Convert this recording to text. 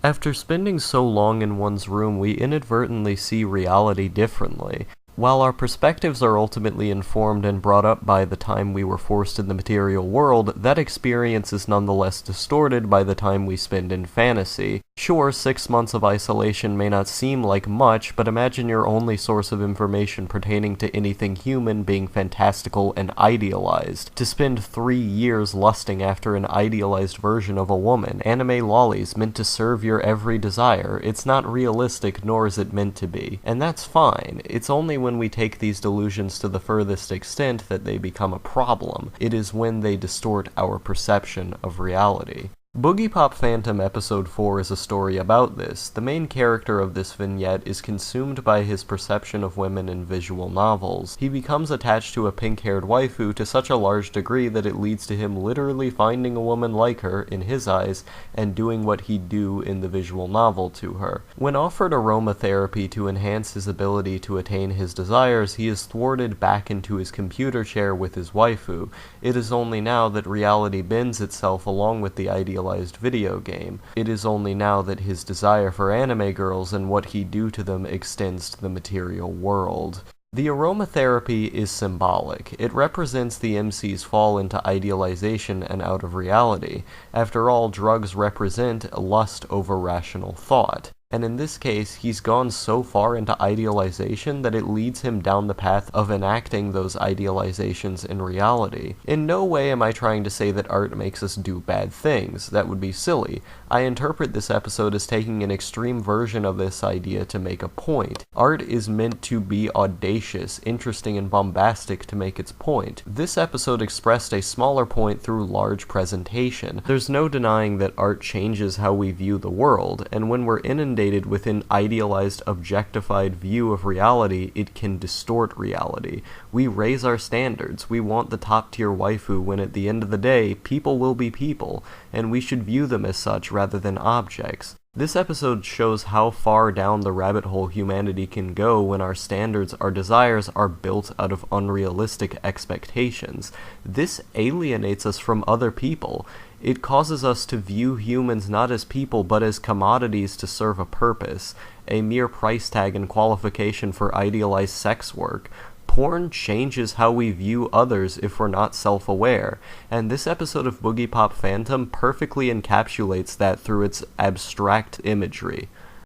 After spending so long in one's room, we inadvertently see reality differently. While our perspectives are ultimately informed and brought up by the time we were forced in the material world, that experience is nonetheless distorted by the time we spend in fantasy. Sure, 6 months of isolation may not seem like much, but imagine your only source of information pertaining to anything human being fantastical and idealized. To spend 3 years lusting after an idealized version of a woman, anime lollies meant to serve your every desire, it's not realistic nor is it meant to be. And that's fine. It's only when we take these delusions to the furthest extent that they become a problem. It is when they distort our perception of reality. Boogiepop Phantom Episode 4 is a story about this. The main character of this vignette is consumed by his perception of women in visual novels. He becomes attached to a pink-haired waifu to such a large degree that it leads to him literally finding a woman like her, in his eyes, and doing what he'd do in the visual novel to her. When offered aromatherapy to enhance his ability to attain his desires, he is thwarted back into his computer chair with his waifu. It is only now that reality bends itself along with the idealized video game. It is only now that his desire for anime girls and what he do to them extends to the material world. The aromatherapy is symbolic. It represents the MC's fall into idealization and out of reality. After all, drugs represent lust over rational thought. And in this case, he's gone so far into idealization that it leads him down the path of enacting those idealizations in reality. In no way am I trying to say that art makes us do bad things. That would be silly. I interpret this episode as taking an extreme version of this idea to make a point. Art is meant to be audacious, interesting, and bombastic to make its point. This episode expressed a smaller point through large presentation. There's no denying that art changes how we view the world, and when we're inundated with an idealized, objectified view of reality, it can distort reality. We raise our standards. We want the top-tier waifu when at the end of the day, people will be people, and we should view them as such rather than objects. This episode shows how far down the rabbit hole humanity can go when our standards, our desires, are built out of unrealistic expectations. This alienates us from other people. It causes us to view humans not as people but as commodities to serve a purpose, a mere price tag and qualification for idealized sex work. Porn changes how we view others if we're not self-aware, and this episode of Boogiepop Phantom perfectly encapsulates that through its abstract imagery.